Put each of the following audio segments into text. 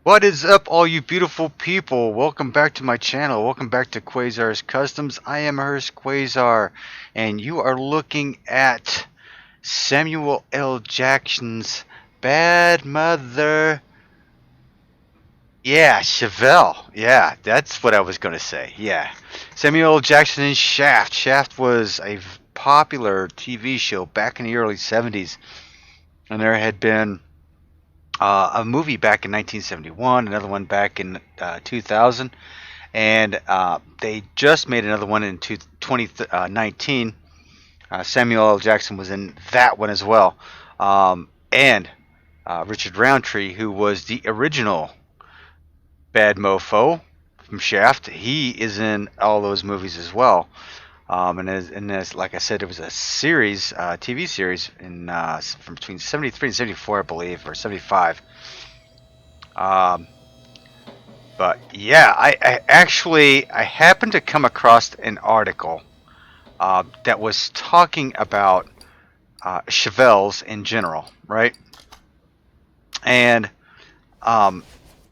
What is up, all you beautiful people? Welcome back to my channel. Welcome back to Quayzar's Customs. I am Hurst Quayzar, and you are looking at Samuel L. Jackson's Bad Mother. Yeah, Chevelle. Yeah, that's what I was going to say. Yeah. Samuel L. Jackson and Shaft. Shaft was a popular TV show back in the early 70s, and there had been a movie back in 1971, another one back in 2000, and they just made another one in 2019. Samuel L. Jackson was in that one as well, and Richard Roundtree, who was the original bad mofo from Shaft, he is in all those movies as well. And as like I said, it was a series, TV series in from between 73 and 74, I believe, or 75. Um, but yeah, I happened to come across an article that was talking about Chevelles in general, right? And um,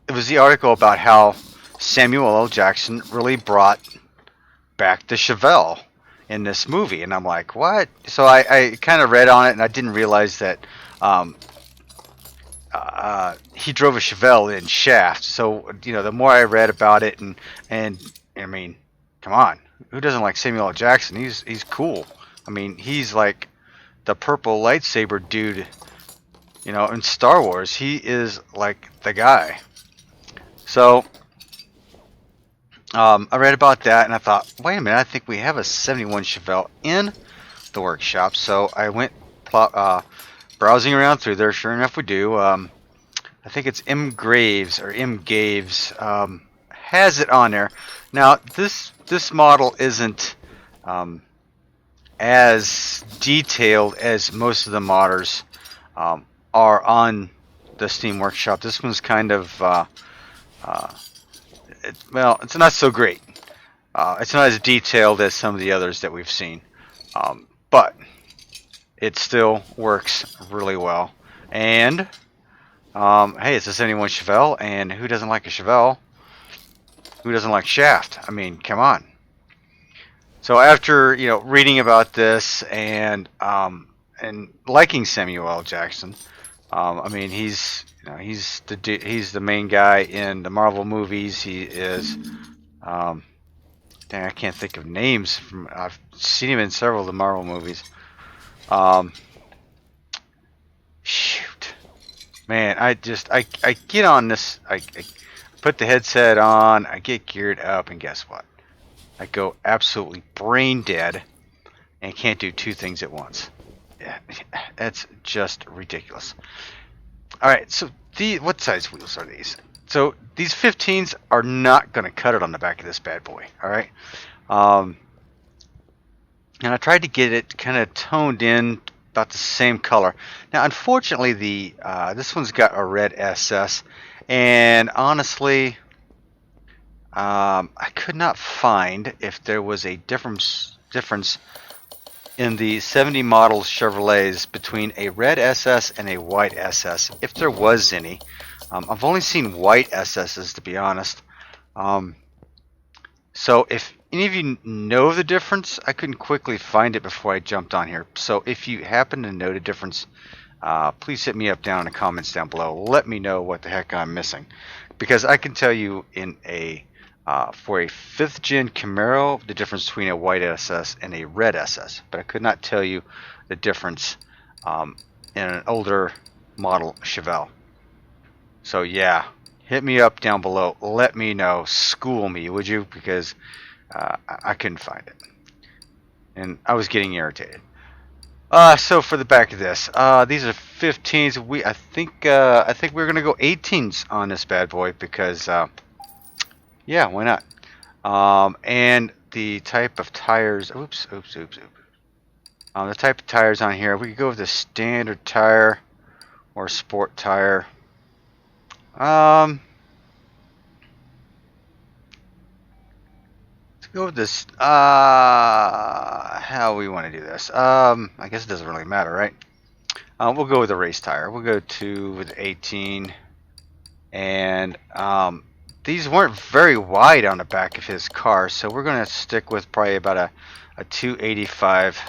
it was the article about how Samuel L. Jackson really brought back the Chevelle in this movie, and I'm like, what? So I kind of read on it, and I didn't realize that um, he drove a Chevelle in Shaft. So the more I read about it, and I mean, come on, who doesn't like Samuel L. Jackson? He's cool. I mean, he's like the purple lightsaber dude. In Star Wars, he is like the guy. So I read about that, and I thought, wait a minute, I think we have a '71 Chevelle in the workshop. So I went browsing around through there. Sure enough, we do. I think it's M Graves or M Gaves has it on there. Now this model isn't as detailed as most of the modders are on the Steam Workshop. This one's kind of it's not so great. It's not as detailed as some of the others that we've seen, but it still works really well. And hey, it's a '71 Chevelle, and who doesn't like a Chevelle? Who doesn't like Shaft? I mean, come on. So after reading about this and liking Samuel L. Jackson, I mean he's the main guy in the Marvel movies. He is dang, I can't think of names from. I've seen him in several of the Marvel movies. Um, shoot, man, I get on this. I put the headset on. I get geared up, and guess what? I go absolutely brain dead and can't do two things at once. Yeah, that's just ridiculous. All right, so what size wheels are these? So these 15s are not going to cut it on the back of this bad boy. All right, um, and I tried to get it kind of toned in about the same color. Now, unfortunately, the this one's got a red SS, and honestly, I could not find if there was a difference in the 70 model Chevrolets between a red SS and a white SS, if there was any. I've only seen white SSs, to be honest. So if any of you know the difference, I couldn't quickly find it before I jumped on here. So if you happen to know the difference, please hit me up down in the comments down below. Let me know what the heck I'm missing, because I can tell you for a 5th gen Camaro the difference between a white SS and a red SS, but I could not tell you the difference in an older model Chevelle. So yeah, hit me up down below. Let me know. School me, would you? Because I couldn't find it, and I was getting irritated. So for the back of this, these are 15s. I think we're gonna go 18s on this bad boy because yeah, why not? And the type of tires. Oops. The type of tires on here. We could go with a standard tire or a sport tire. Let's go with this. How we want to do this? I guess it doesn't really matter, right? We'll go with a race tire. We'll go with 18. And these weren't very wide on the back of his car, so we're going to stick with probably about a 285.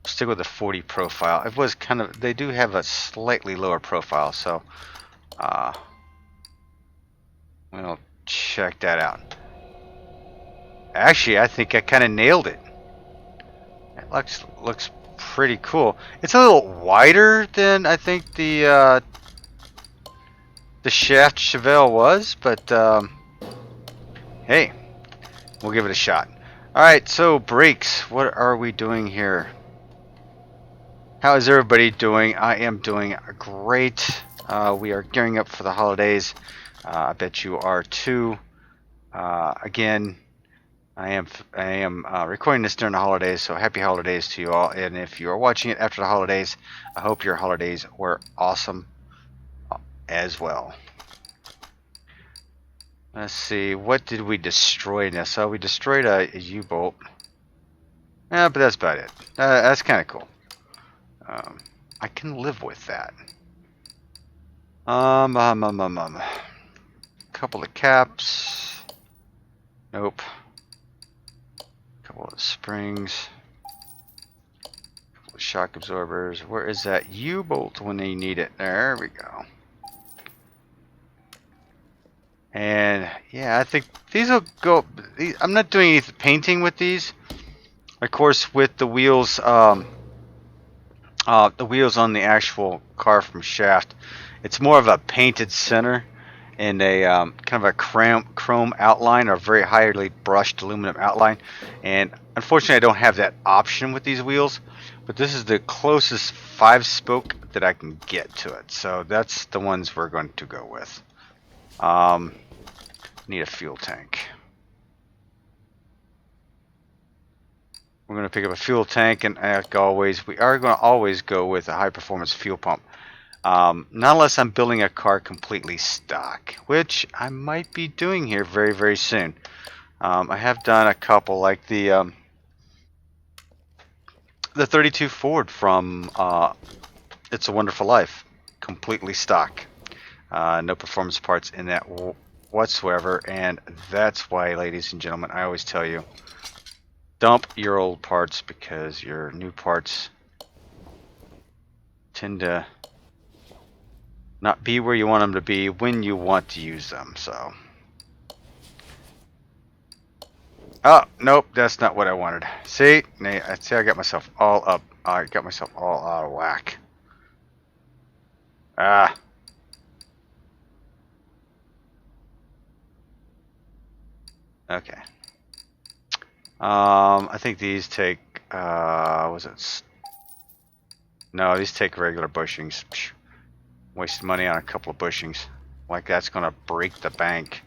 Stick with the 40 profile. It was kind of, they do have a slightly lower profile, so we'll check that out. Actually, I think I kind of nailed it. It looks pretty cool. It's a little wider than I think the shaft Chevelle was, but hey, we'll give it a shot. Alright, so brakes. What are we doing here? How is everybody doing? I am doing great. We are gearing up for the holidays. I bet you are too. Again, I am recording this during the holidays, so happy holidays to you all. And if you are watching it after the holidays, I hope your holidays were awesome as well. Let's see, what did we destroy in this? So we destroyed a U-bolt. Yeah, but that's about it. That's kind of cool. I can live with that. Couple of caps. Nope. Couple of springs. Couple of shock absorbers. Where is that U-bolt when they need it? There we go. And yeah, I think these will go. I'm not doing any painting with these. Of course, with the wheels on the actual car from Shaft, it's more of a painted center and a kind of a chrome outline or very highly brushed aluminum outline. And unfortunately, I don't have that option with these wheels, but this is the closest 5-spoke that I can get to it. So that's the ones we're going to go with. Need a fuel tank. We're going to pick up a fuel tank, and like always, we are going to always go with a high-performance fuel pump. Not unless I'm building a car completely stock, which I might be doing here very, very soon. I have done a couple, like the 32 Ford from It's a Wonderful Life, completely stock. No performance parts in that whatsoever, and that's why, ladies and gentlemen, I always tell you, dump your old parts, because your new parts tend to not be where you want them to be when you want to use them. So, oh nope, that's not what I wanted. See, I got myself all up. I got myself all out of whack. Okay. I think these take, was it? No, these take regular bushings. Psh, wasted money on a couple of bushings. Like that's gonna break the bank.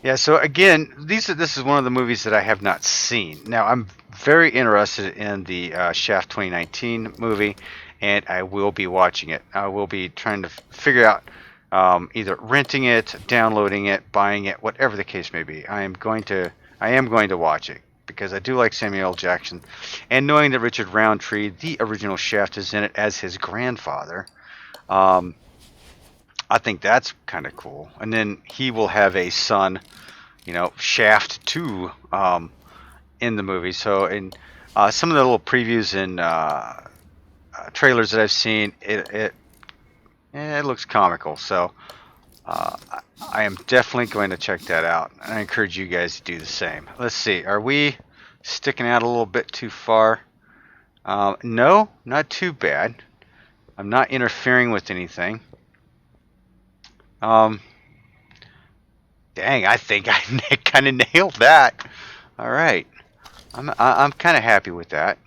Yeah, so again, this is one of the movies that I have not seen. Now, I'm very interested in the Shaft 2019 movie, and I will be watching it. I will be trying to figure out either renting it, downloading it, buying it, whatever the case may be. I am going to watch it because I do like Samuel L. Jackson, and knowing that Richard Roundtree, the original Shaft, is in it as his grandfather. I think that's kind of cool. And then he will have a son, Shaft 2 in the movie. So in some of the little previews and trailers that I've seen, it looks comical. So I am definitely going to check that out. And I encourage you guys to do the same. Let's see. Are we sticking out a little bit too far? No, not too bad. I'm not interfering with anything. Dang, I think I kind of nailed that. All right, I'm kind of happy with that.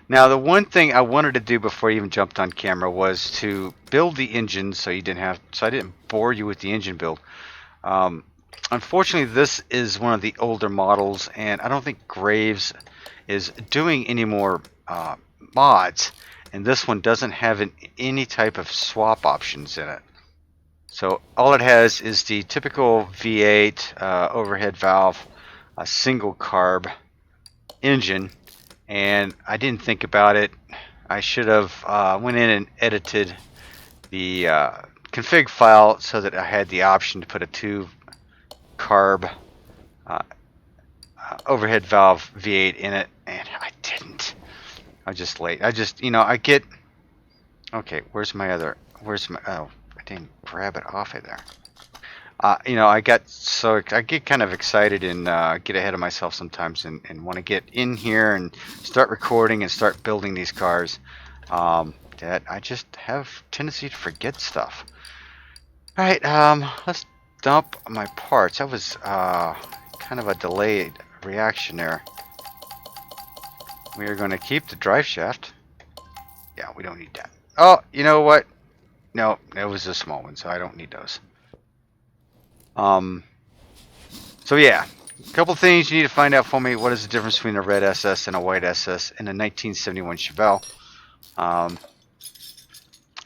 Now, the one thing I wanted to do before I even jumped on camera was to build the engine, so I didn't bore you with the engine build. Unfortunately, this is one of the older models, and I don't think Graves is doing any more mods, and this one doesn't have any type of swap options in it. So all it has is the typical V8 overhead valve, a single carb engine, and I didn't think about it. I should have went in and edited the config file so that I had the option to put a 2 carb uh, overhead valve V8 in it, and I didn't. I was just late. I just, I get. Okay, where's my? Oh, I didn't grab it off of there. I get kind of excited and get ahead of myself sometimes, and want to get in here and start recording and start building these cars. That I just have tendency to forget stuff. All right, let's dump my parts. That was kind of a delayed reaction there. We are going to keep the drive shaft. Yeah, we don't need that. Oh, you know what? No, it was a small one, so I don't need those. So yeah, a couple things you need to find out for me. What is the difference between a red SS and a white SS in a 1971 Chevelle?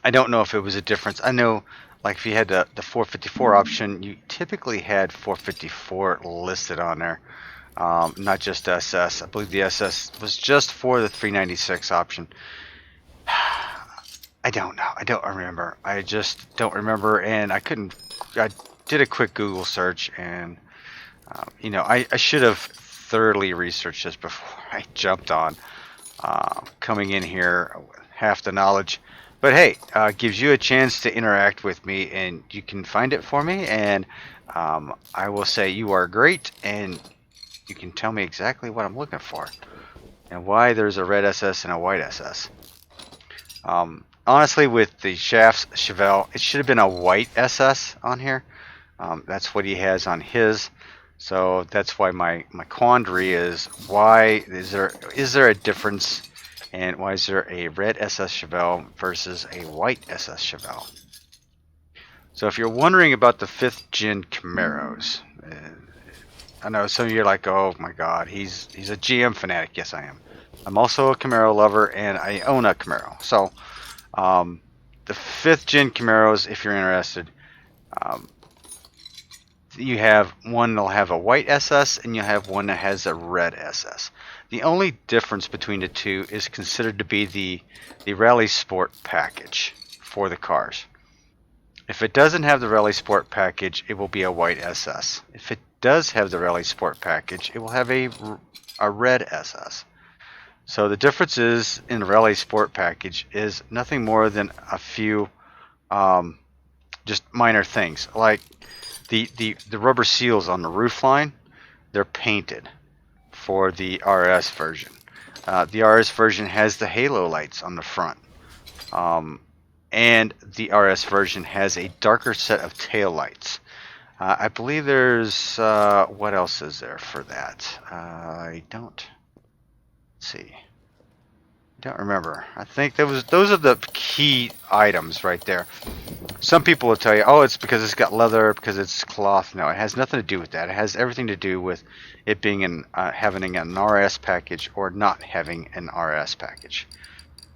I don't know if it was a difference. I know, like, if you had the 454 option, you typically had 454 listed on there, not just SS. I believe the SS was just for the 396 option. I don't know. I don't remember. I just don't remember, and I did a quick Google search, and I should have thoroughly researched this before I jumped on coming in here with half the knowledge. But hey, gives you a chance to interact with me, and you can find it for me, and I will say you are great, and you can tell me exactly what I'm looking for and why there's a red SS and a white SS. Honestly, with the shafts Chevelle, it should have been a white SS on here. That's what he has on his. So that's why my quandary is, why is there a difference, and why is there a red SS Chevelle versus a white SS Chevelle? So if you're wondering about the 5th gen Camaros, I know some of you are like, oh my god, he's a GM fanatic. Yes, I am. I'm also a Camaro lover, and I own a Camaro. So the 5th gen Camaros, if you're interested, you have one that'll have a white SS, and you have one that has a red SS. The only difference between the two is considered to be the Rally Sport package for the cars. If it doesn't have the Rally Sport package, it will be a white SS. If it does have the Rally Sport package, it will have a red SS. So the differences in the Rally Sport package is nothing more than a few just minor things, like the rubber seals on the roof line. They're painted for the RS version. The RS version has the halo lights on the front, and the RS version has a darker set of tail lights. I believe there's what else is there for that? I don't see. Don't remember. I think those are the key items right there. Some people will tell you, oh, it's because it's got leather, because it's cloth. No, it has nothing to do with that. It has everything to do with it being having an RS package or not having an RS package.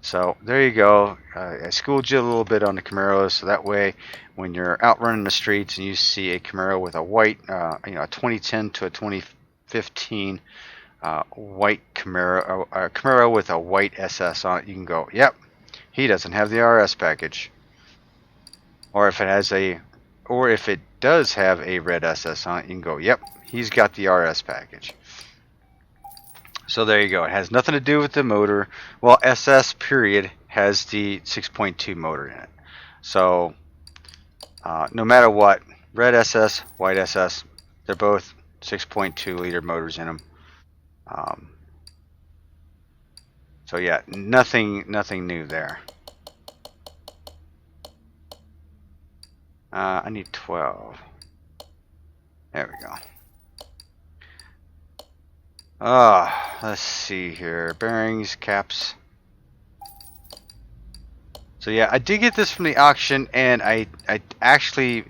So there you go. I schooled you a little bit on the Camaros, so that way when you're out running the streets and you see a Camaro with a white, a 2010 to a 2015 white Camaro, a Camaro with a white SS on it, you can go, yep, he doesn't have the RS package. Or if it does have a red SS on it, you can go, yep, he's got the RS package. So there you go. It has nothing to do with the motor. Well, SS period has the 6.2 motor in it. So no matter what, red SS, white SS, they're both 6.2 liter motors in them. So yeah, nothing new there. I need 12. There we go. Let's see here. Bearings, caps. So yeah, I did get this from the auction, and it actually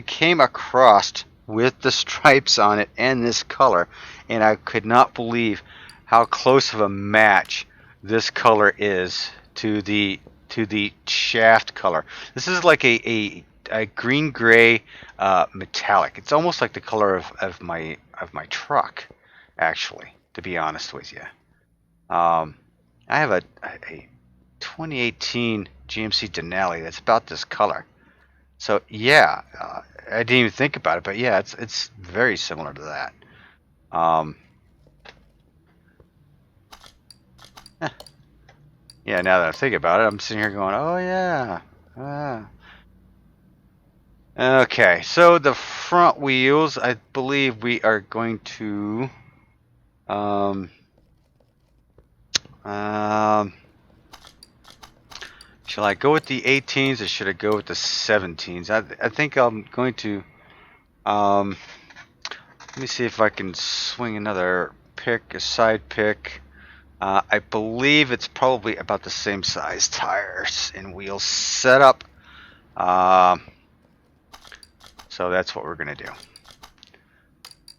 came across with the stripes on it and this color, and I could not believe how close of a match this color is to the shaft color. This is like a green gray metallic. It's almost like the color of my truck, actually, to be honest with you. I have a 2018 GMC Denali that's about this color. So yeah, I didn't even think about it, but yeah, it's very similar to that. Eh, yeah, now that I think about it, I'm sitting here going, oh yeah. Okay, so the front wheels, I believe we are going to um, um, shall I go with the 18s or should I go with the 17s? I think I'm going to let me see if I can swing another pick, a side pick. I believe it's probably about the same size tires and wheels setup. So that's what we're going to do.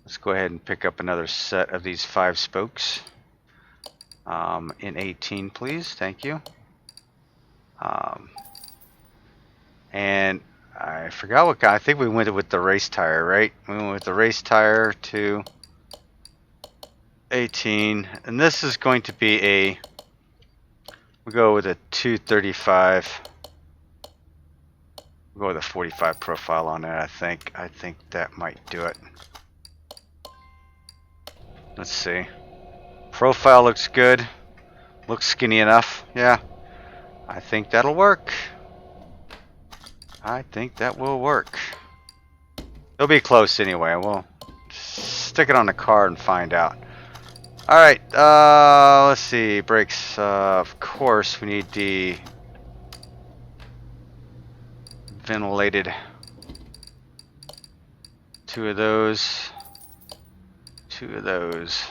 Let's go ahead and pick up another set of these 5 spokes. In 18, please. Thank you. And I forgot what kind. I think we went with the race tire, right? We went with the race tire to 18. And this is going to be a... We'll go with a 235. We'll go with a 45 profile on it, I think. I think that might do it. Let's see. Profile looks good. Looks skinny enough. Yeah. I think that'll work. I think that will work. It'll be close anyway. We'll stick it on the car and find out. Alright, let's see. Brakes. Of course, we need the ventilated. 2 of those. 2 of those.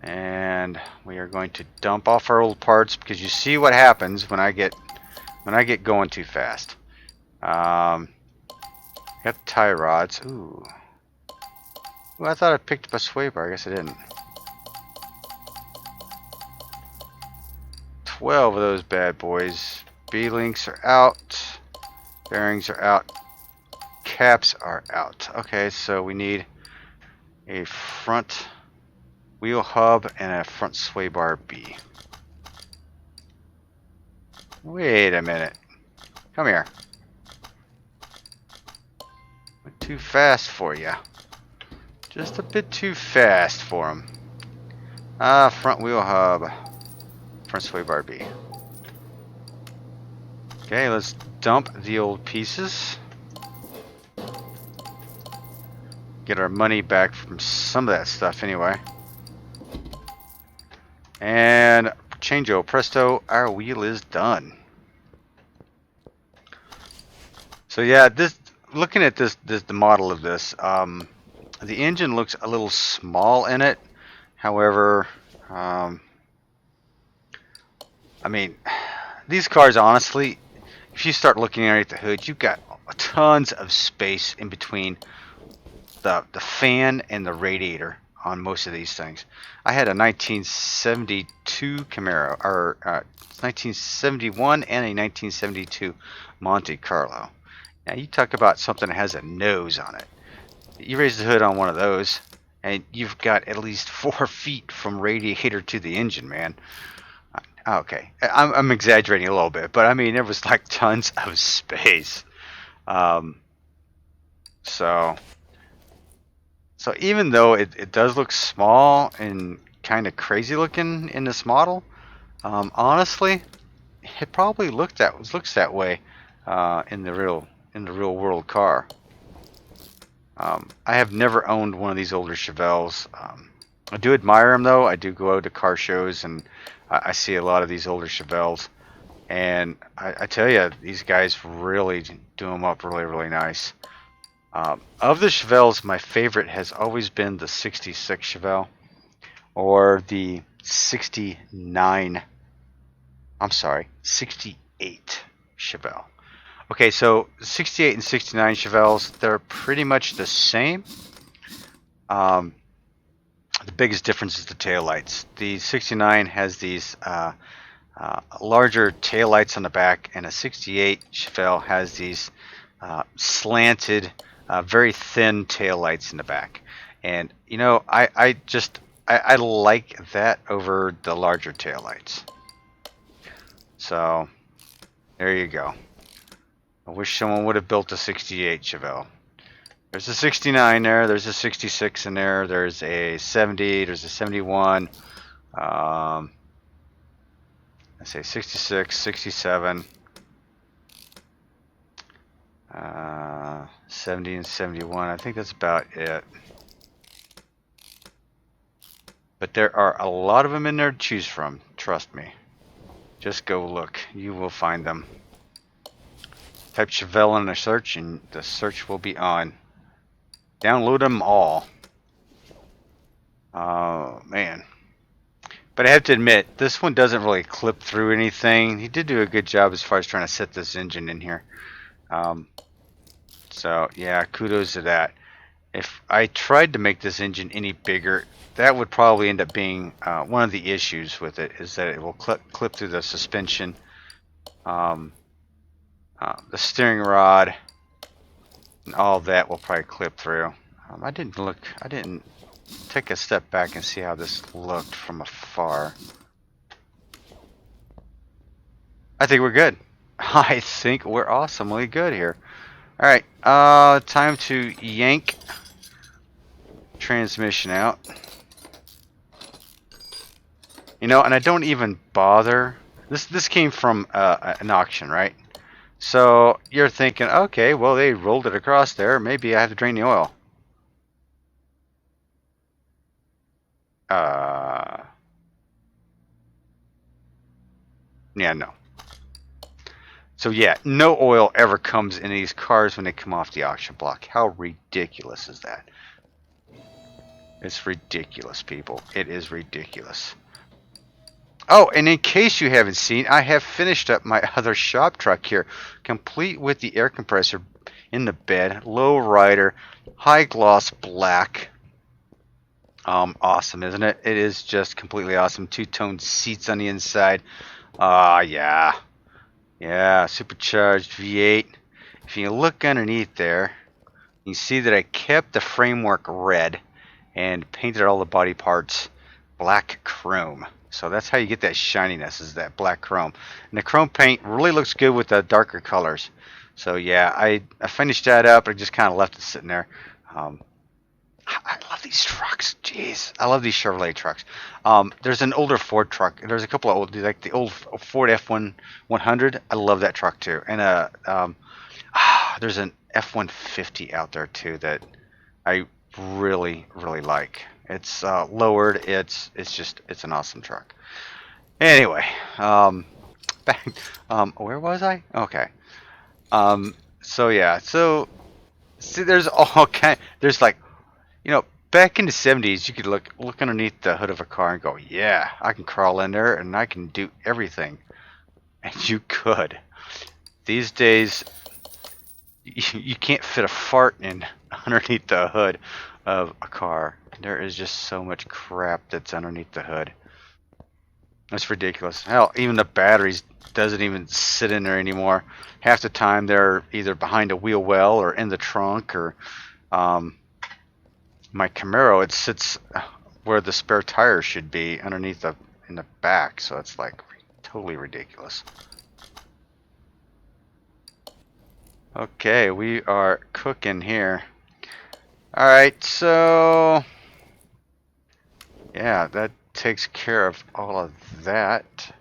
And we are going to dump off our old parts because you see what happens when I get going too fast. Got the tie rods. Ooh. Ooh, I thought I picked up a sway bar. I guess I didn't. 12 of those bad boys. B-links are out. Bearings are out. Caps are out. Okay, so we need a front wheel hub and a front sway bar B. Wait a minute. Come here. Went too fast for you. Just a bit too fast for him. Front wheel hub. Front sway bar B. Okay, let's dump the old pieces. Get our money back from some of that stuff anyway. And changeo presto, our wheel is done. So yeah, this looking at the model of this, the engine looks a little small in it. However, I mean, these cars honestly, if you start looking underneath the hood, you've got tons of space in between the fan and the radiator on most of these things. I had a 1972 Camaro, or 1971 and a 1972 Monte Carlo. Now you talk about something that has a nose on it. You raise the hood on one of those, and you've got at least 4 feet from radiator to the engine, man. Okay, I'm exaggerating a little bit, but I mean there was like tons of space. So even though it does look small and kind of crazy looking in this model, honestly, it probably looks that way in the real world car. I have never owned one of these older Chevelles. I do admire them though. I do go out to car shows and I see a lot of these older Chevelles, and I tell you, these guys really do them up really nice. Of the Chevelles, my favorite has always been the 66 Chevelle or the 68 Chevelle. Okay, so 68 and 69 Chevelles, they're pretty much the same. The biggest difference is the taillights. The 69 has these larger taillights on the back, and a 68 Chevelle has these slanted, very thin taillights in the back. And you know, I like that over the larger taillights. So there you go. I wish someone would have built a 68 Chevelle. There's a 69 there, there's a 66 in there, there's a 70, there's a 71. I say 66, 67, 70 and 71. I think that's about it. But there are a lot of them in there to choose from. Trust me. Just go look. You will find them. Type Chevelle in a search and the search will be on. Download them all. Oh, man. But I have to admit, this one doesn't really clip through anything. He did do a good job as far as trying to set this engine in here. So, yeah, kudos to that. If I tried to make this engine any bigger, that would probably end up being one of the issues with it, is that it will clip through the suspension, the steering rod, and all of that will probably clip through. I didn't take a step back and see how this looked from afar. I think we're good. I think we're awesomely good here. Alright, time to yank transmission out. You know, and I don't even bother. This came from an auction, right? So you're thinking, okay, well, they rolled it across there. Maybe I have to drain the oil. Yeah, no. So yeah, no oil ever comes in these cars when they come off the auction block. How ridiculous is that? It's ridiculous, people. It is ridiculous. Oh, and in case you haven't seen, I have finished up my other shop truck here, complete with the air compressor in the bed, low rider, high gloss black. Awesome, isn't it? It is just completely awesome. Two-tone seats on the inside. Yeah. Yeah, supercharged V8. If you look underneath there, you see that I kept the framework red and painted all the body parts black chrome. So that's how you get that shininess, is that black chrome. And the chrome paint really looks good with the darker colors. So yeah, I finished that up. I just kind of left it sitting there. I love these trucks. Jeez, I love these Chevrolet trucks. There's an older Ford truck. There's a couple of old, like the old Ford F100. I love that truck too. And there's an F-150 out there too that I really like. It's lowered. It's an awesome truck. Anyway, back. Where was I? Okay. So yeah. So see, there's all kind. There's like, you know, back in the 70s, you could look underneath the hood of a car and go, yeah, I can crawl in there and I can do everything. And you could. These days, you can't fit a fart in underneath the hood of a car. There is just so much crap that's underneath the hood. That's ridiculous. Hell, even the batteries doesn't even sit in there anymore. Half the time they're either behind a wheel well or in the trunk, or my Camaro, it sits where the spare tire should be, underneath in the back. So it's like totally ridiculous. Okay, we are cooking here. Alright, so yeah, that takes care of all of that.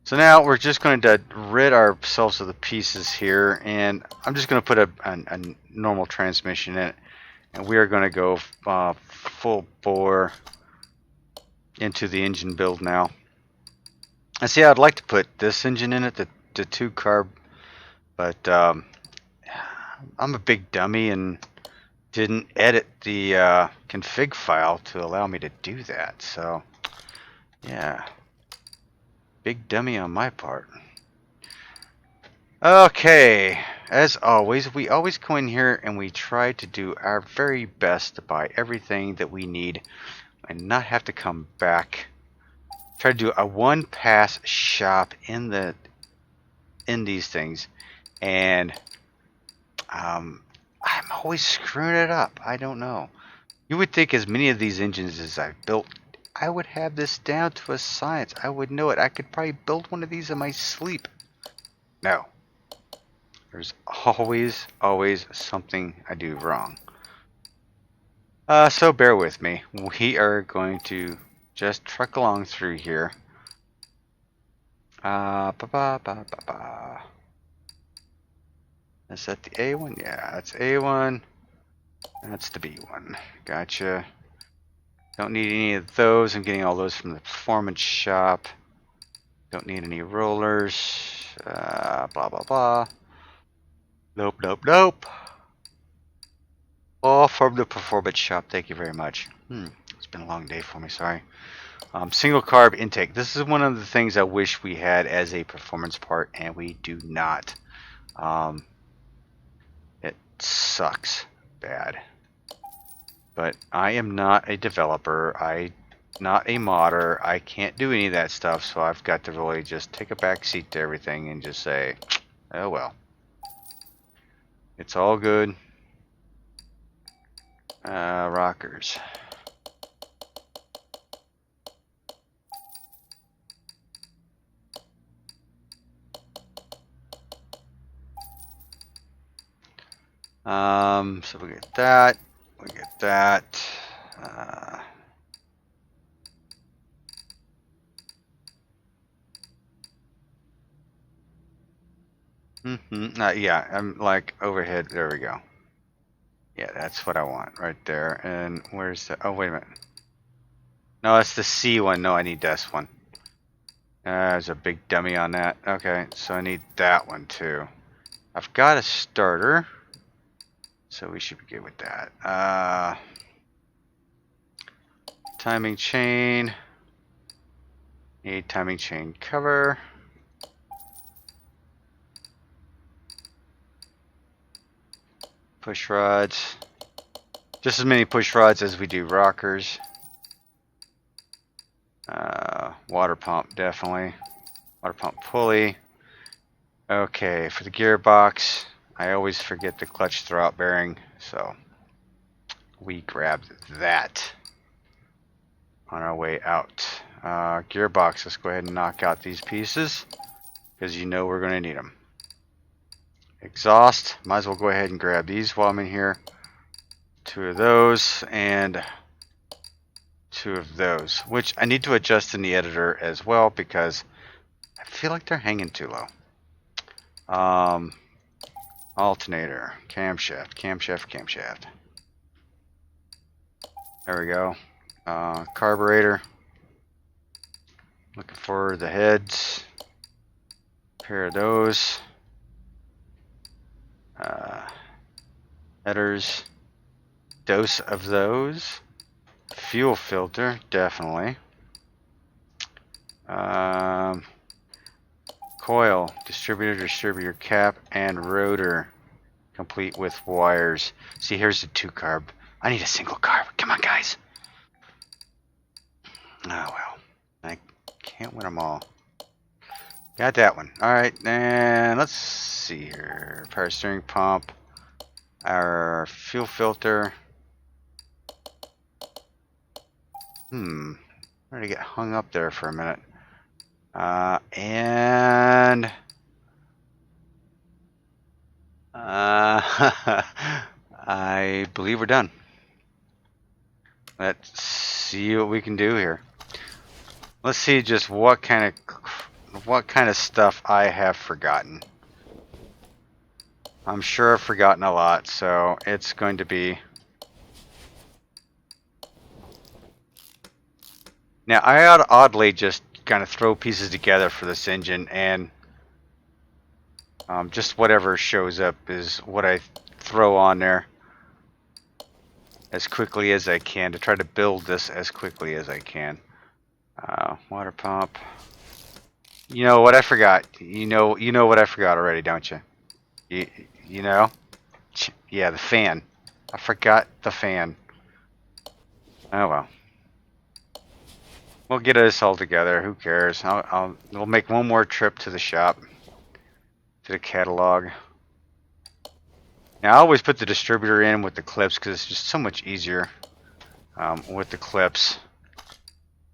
So now we're just going to rid ourselves of the pieces here, and I'm just going to put a normal transmission in it, and we are going to go full bore into the engine build now. And see, I'd like to put this engine in it, the 2-carb, but I'm a big dummy and didn't edit the config file to allow me to do that. So yeah, big dummy on my part. Okay, as always, we always go in here and we try to do our very best to buy everything that we need and not have to come back. Try to do a one-pass shop in these things, and I'm always screwing it up. I don't know. You would think as many of these engines as I've built, I would have this down to a science. I would know it. I could probably build one of these in my sleep. No. There's always something I do wrong. So bear with me. We are going to just truck along through here. Ba -ba -ba -ba -ba. Is that the A one? Yeah, that's A1. That's the B1. Gotcha. Don't need any of those. I'm getting all those from the performance shop. Don't need any rollers. Blah, blah, blah. Nope, nope, nope. All from the performance shop. Thank you very much. It's been a long day for me. Sorry. Single carb intake. This is one of the things I wish we had as a performance part, and we do not. It sucks bad. But I am not a developer. I'm not a modder. I can't do any of that stuff, so I've got to really just take a back seat to everything and just say, oh well. It's all good. Rockers. So we get that. We get that. Yeah, I'm like overhead. There we go. Yeah, that's what I want right there. And where's the? Oh, wait a minute. No, that's the C one. No, I need this one. There's a big dummy on that. Okay, so I need that one too. I've got a starter, so we should be good with that. Timing chain. Need timing chain cover. Push rods. Just as many push rods as we do rockers. Water pump, definitely. Water pump pulley. Okay, for the gearbox, I always forget the clutch throwout bearing, so we grabbed that on our way out. Gearbox, let's go ahead and knock out these pieces, because you know we're going to need them. Exhaust, might as well go ahead and grab these while I'm in here. 2 of those, and 2 of those, which I need to adjust in the editor as well, because I feel like they're hanging too low. Alternator, camshaft. There we go. Carburetor. Looking for the heads. Pair of those. Headers. Dose of those. Fuel filter, definitely. Coil, distributor cap, and rotor, complete with wires. See, here's the 2 carb. I need a single carb. Come on, guys. Oh, well. I can't win them all. Got that one. Alright, and let's see here. Power steering pump. Our fuel filter. I'm gonna get hung up there for a minute. And I believe we're done. Let's see what we can do here. Let's see just what kind of stuff I have forgotten. I'm sure I've forgotten a lot, so it's going to be. Now I oddly just kind of throw pieces together for this engine, and just whatever shows up is what I throw on there as quickly as I can to try to build this as quickly as I can. Water pump. You know what I forgot? You know what I forgot already, don't you? You know? Yeah, the fan. I forgot the fan. Oh well. We'll get this all together. Who cares? We'll make one more trip to the shop, to the catalog. Now I always put the distributor in with the clips because it's just so much easier. with the clips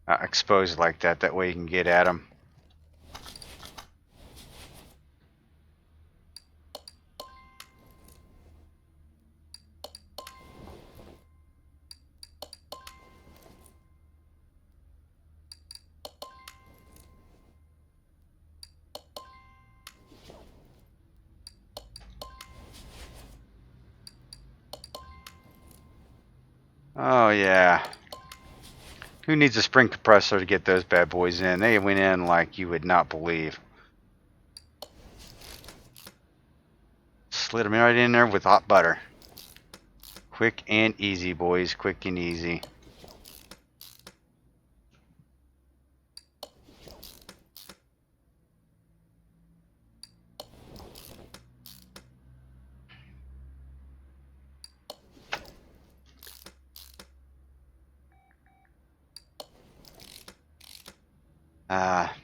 exposed like that. That way you can get at them. Oh yeah. Who needs a spring compressor to get those bad boys in? They went in like you would not believe. Slid them right in there with hot butter. Quick and easy, boys. Quick and easy.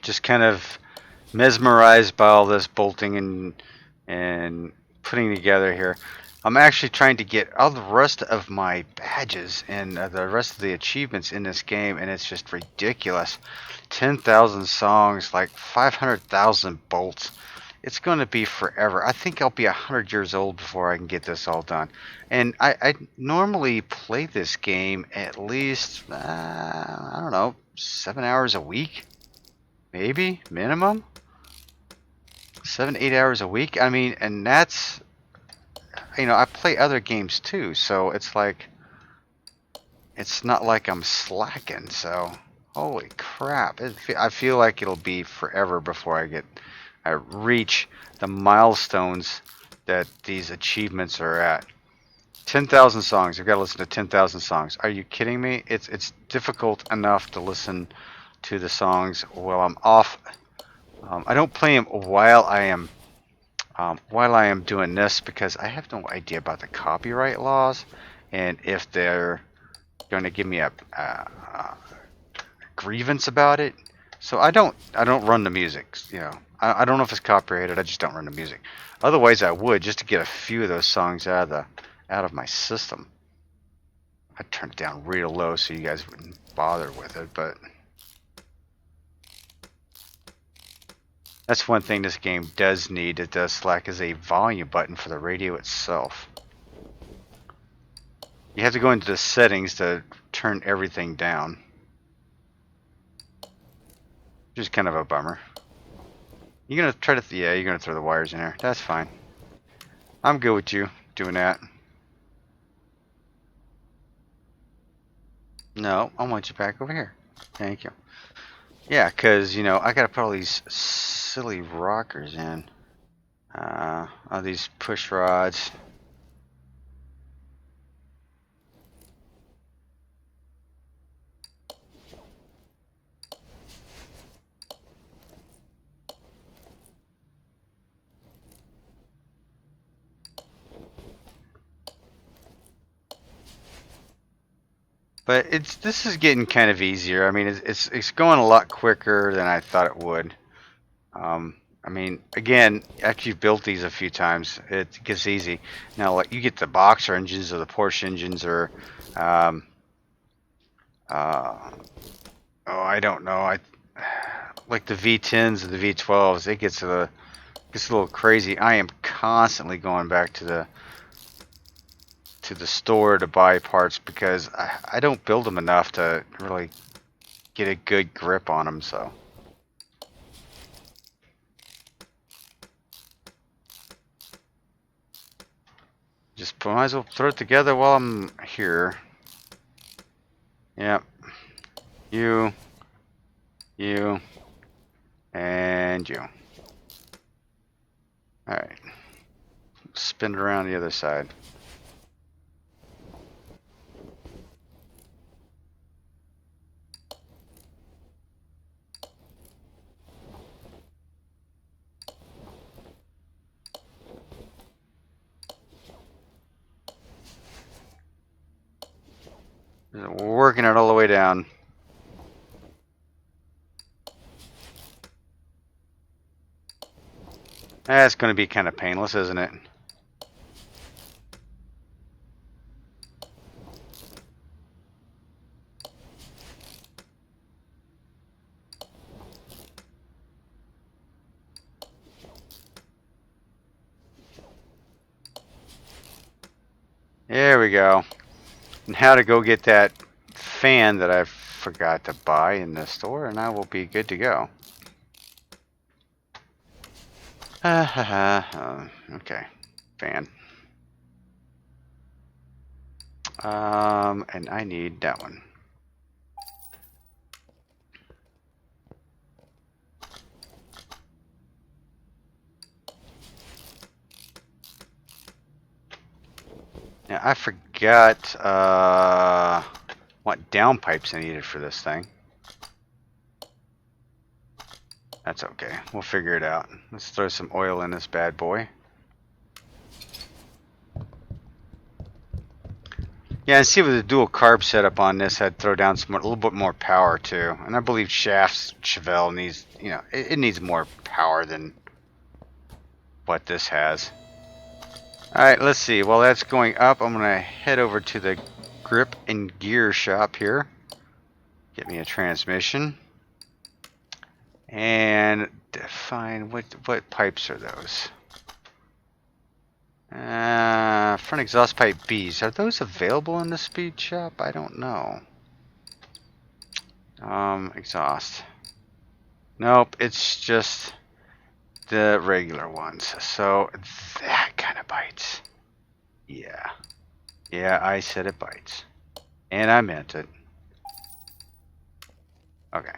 Just kind of mesmerized by all this bolting and putting together here. I'm actually trying to get all the rest of my badges and the rest of the achievements in this game, and it's just ridiculous. 10,000 songs, like 500,000 bolts. It's going to be forever. I think I'll be 100 years old before I can get this all done. And I normally play this game at least, I don't know, 7 hours a week? Maybe? Minimum? 7, 8 hours a week? I mean, and that's, you know, I play other games too, so it's like, it's not like I'm slacking, so, holy crap. I feel like it'll be forever before I reach the milestones that these achievements are at. 10,000 songs. I've got to listen to 10,000 songs. Are you kidding me? It's difficult enough to listen to the songs while I'm off. I don't play them while I am doing this because I have no idea about the copyright laws and if they're going to give me a grievance about it. So I don't run the music. You know, I don't know if it's copyrighted. I just don't run the music. Otherwise, I would, just to get a few of those songs out of my system. I turned it down real low so you guys wouldn't bother with it, but that's one thing this game does need. It does lack is a volume button for the radio itself. You have to go into the settings to turn everything down, which is kind of a bummer. You're gonna try to, yeah, you're gonna throw the wires in there. That's fine. I'm good with you doing that. No, I want you back over here. Thank you. Yeah, because, you know, I gotta put all these silly rockers in. All these push rods. But this is getting kind of easier. I mean, it's going a lot quicker than I thought it would. I mean, again, after you've built these a few times, it gets easy. Now, like you get the boxer engines or the Porsche engines or, oh, I don't know. Like the V10s or the V12s. It gets a little crazy. I am constantly going back to the store to buy parts because I don't build them enough to really get a good grip on them. So. Just might as well throw it together while I'm here. Yep. You, and you. Alright. Spin it around the other side. Working it all the way down. That's going to be kind of painless, isn't it? There we go. Now to go get that fan that I forgot to buy in the store, and I will be good to go. Okay, fan. And I need that one. Now I forgot what downpipes I needed for this thing. That's okay. We'll figure it out. Let's throw some oil in this bad boy. Yeah, and see with the dual carb setup on this, I'd throw down a little bit more power too. And I believe Chevelle needs, you know, it needs more power than what this has. Alright, let's see. While that's going up, I'm going to head over to the grip and gear shop here. Get me a transmission. And define what pipes are those? Front exhaust pipe Bs. Are those available in the speed shop? I don't know. Exhaust. Nope, it's just the regular ones. So that kind of bites. Yeah. Yeah, I said it bites. And I meant it. Okay.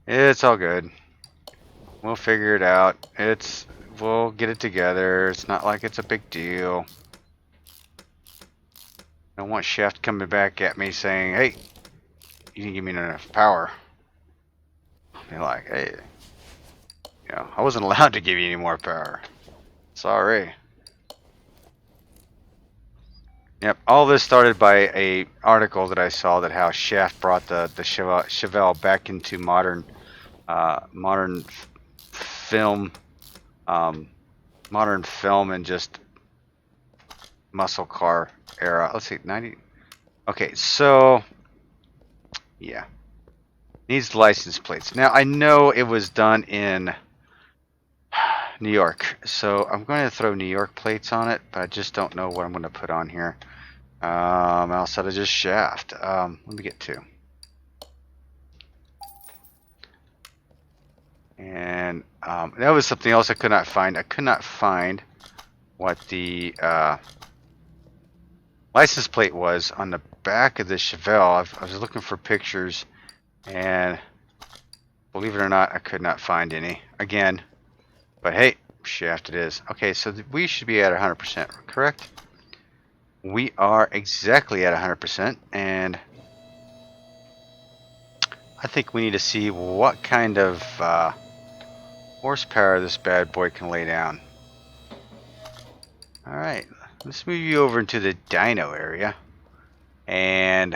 It's all good. We'll figure it out. We'll get it together. It's not like it's a big deal. I don't want Shaft coming back at me saying, hey, you didn't give me enough power. I'll be like, hey, you know, I wasn't allowed to give you any more power. Sorry. Yep, all this started by a article that I saw that how Shaft brought the Chevelle back into modern film, and just muscle car era. Let's see, 90. Okay, so yeah, needs license plates. Now I know it was done in New York, so I'm going to throw New York plates on it, but I just don't know what I'm going to put on here. Outside of just Shaft. Let me get two. And that was something else I could not find. I could not find what the license plate was on the back of the Chevelle. I was looking for pictures, and believe it or not, I could not find any. Again, but hey, Shaft it is. Okay, so we should be at 100%, correct? We are exactly at 100%, and I think we need to see what kind of horsepower this bad boy can lay down. Alright, let's move you over into the dyno area, and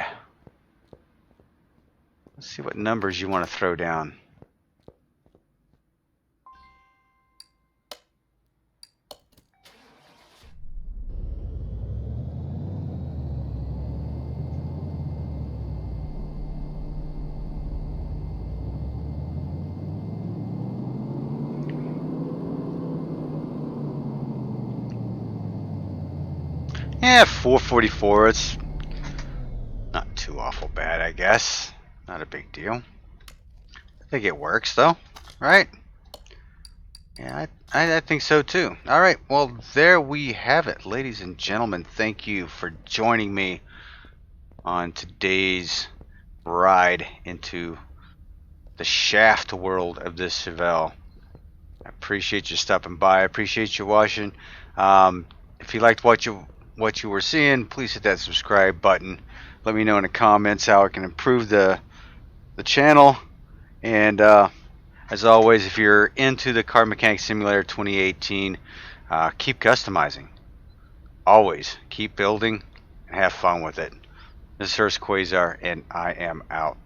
let's see what numbers you want to throw down. Yeah, 444. It's not too awful bad, I guess. Not a big deal. I think it works, though, right? Yeah, I think so, too. All right, well, there we have it. Ladies and gentlemen, thank you for joining me on today's ride into the Shaft world of this Chevelle. I appreciate you stopping by. I appreciate you watching. If you liked what you were seeing, please hit that subscribe button. Let me know in the comments how I can improve the channel. And as always, if you're into the Car Mechanic Simulator 2018, keep customizing. Always keep building and have fun with it. This is Hurst Quayzar, and I am out.